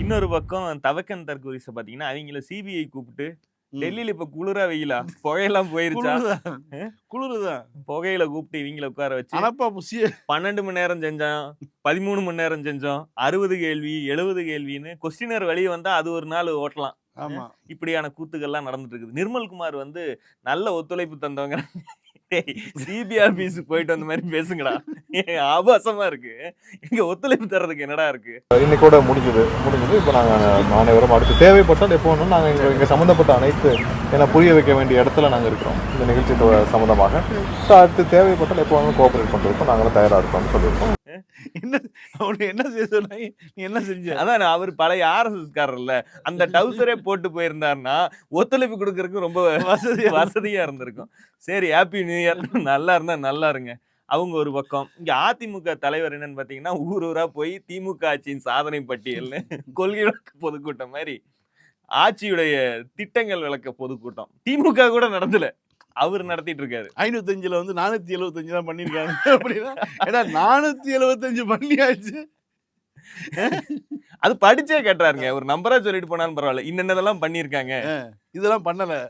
இன்னொரு பக்கம் தவக்கன் தற்கூரிஸ பாத்தீங்கன்னா, அவங்கள சிபிஐ கூப்பிட்டு, ம். டெல்லியில இப்ப குளிரா வெயிலா? புகையெல்லாம் போயிருச்சா? குளிருதான். குளிருதான். புகையில கூப்பிட்டு இவங்கள உட்கார வச்சு, அனப்பா புசிய 12 மணி நேரம் செஞ்சோம், 13 மணி நேரம் செஞ்சோம், 60 கேள்வி, 70 கேள்வின்னு கொஸ்டினர் வெளிய வந்தா அது ஒரு நாள் ஓட்டலாம். ஆமா. இப்படியான கூத்துக்கள்லாம் நடந்துட்டு இருக்குது. நிர்மல்குமார் வந்து நல்ல ஒத்துழைப்பு தந்தவங்க. டேய் சிபி ஆபீஸ்க்கு போயிட்டு வந்த மாதிரி பேசுங்கடா. ஆபாசமா இருக்கு. இங்க ஒத்துழைப்பு தர்றதுக்கு என்னடா இருக்கு? இன்னைக்கூட முடிஞ்சது. இப்போ நாங்க அனைவரும் அடுத்து தேவைப்பட்டால் எப்போ வேணாலும் நாங்க இங்க சம்பந்தப்பட்ட அனைத்து புரிய வைக்க வேண்டிய இடத்துல நாங்க இருக்கிறோம். இந்த நிகழ்ச்சி சம்பந்தமாக. ஸோ அடுத்து தேவைப்பட்டால் எப்போ வேணாலும் கோஆபரேட் பண்றதுக்கும் நாங்களும் தயாரா இருக்கோம்னு சொல்லியிருக்கோம். என்ன அவனை என்ன செய்ய சொன்னாங்க? நீ என்ன செஞ்ச? அதான் அவர் பழைய ஆர்எஸ்எஸ்காரர்ல. அந்த டவுசரே போட்டு போயிருந்தாருன்னா, ஒத்துழைப்பு குடுக்கறதுக்கு ரொம்ப வசதியா இருந்திருக்கும். சரி ஹேப்பி நியூ இயர். நல்லா இருந்தா நல்லா இருங்க. அவங்க ஒரு பக்கம். இங்க அதிமுக தலைவர் என்னன்னு பாத்தீங்கன்னா, ஊர் ஊரா போய் திமுக ஆட்சியின் சாதனை பட்டியல்னு கொள்கை விளக்க பொதுக்கூட்டம் மாரி ஆட்சியுடைய திட்டங்கள் விளக்க பொதுக்கூட்டம். திமுக கூட நடந்தல. அவர் நடத்திட்டு இருக்காரு. 505ல வந்து 475 தான் பண்ணிருக்காங்க. அப்படின்னா ஏன்னா 475 பண்ணியாச்சு. அது படிச்சே கேட்டாருங்க. ஒரு நம்பரா சொல்லிட்டு போனாலும் பரவாயில்ல. இன்னென்னதெல்லாம் பண்ணிருக்காங்க. இதெல்லாம் பண்ணல.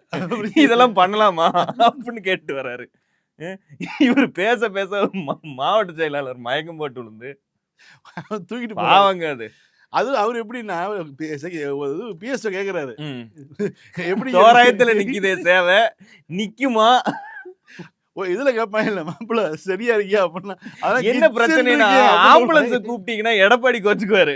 இதெல்லாம் பண்ணலாமா? அப்படின்னு கேட்டு வராரு. இவர் பேச பேச மாவட்ட செயலாளர் மயக்கம் போட்டு விழுந்து தூக்கிட்டு பாவங்க அது. அது அவர் எப்படின்னா பிஎஸ் கேக்குறாரு. எப்படி தோராயத்துல நிக்குதே சேவை நிக்குமா? இதுல கேட்பாங்க இல்ல மாப்பிள்ள சரியா இருக்கியா அப்படின்னா என்ன பிரச்சனைனா ஆம்புலன்ஸ் கூப்பிட்டீங்கன்னா எடப்பாடி கோச்சுக்குவாரு.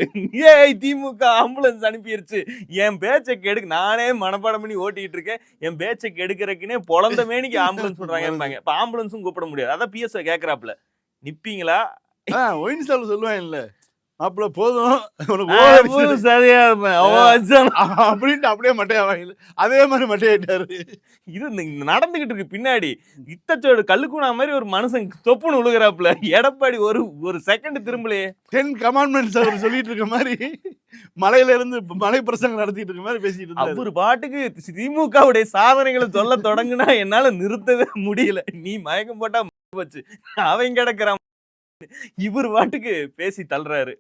ஏய் திமுக ஆம்புலன்ஸ் அனுப்பிடுச்சு என் பேச்சை கெடுக்க நானே மனப்பாடம் பண்ணி ஓட்டிட்டு இருக்கேன். என் பேச்சை கெடுக்கிறதுக்குன்னே பொழந்த மேனிக்கு ஆம்புலன்ஸ் சொல்றாங்க. இப்ப ஆம்புலன்ஸும் கூப்பிட முடியாது. அதான் பிஎஸ் கேக்குறாப்ல நிப்பீங்களா? ஒயின் ஸ்டால் சொல்லுவாங்க இல்ல மாப்பிள்ள போதும் சரியா இருப்பேன் அப்படின்ட்டு அப்படியே மட்டையாவாங்க. அதே மாதிரி மட்டையாயிட்டாரு. இது நடந்துகிட்டு இருக்கு பின்னாடி. இத்தச்சோடு கல்லுக்குனா மாதிரி ஒரு மனுஷன் தொப்புன்னு விழுகிறாப்புல. எடப்பாடி ஒரு செகண்ட் திரும்பலையே. 10 கமாண்ட்மெண்ட்ஸ் அவர் சொல்லிட்டு இருக்க மாதிரி மலையில இருந்து மலை பிரசங்கம் நடத்திட்டு இருக்க மாதிரி பேசிட்டு இருந்தாரு. அவர் பாட்டுக்கு திமுகவுடைய சாதனைகளை சொல்ல தொடங்குனா என்னால நிறுத்தவே முடியல. நீ மயக்கம் போட்டா போச்சு அவன் கிடக்குறான். இவர் பாட்டுக்கு பேசி தள்ளுறாரு.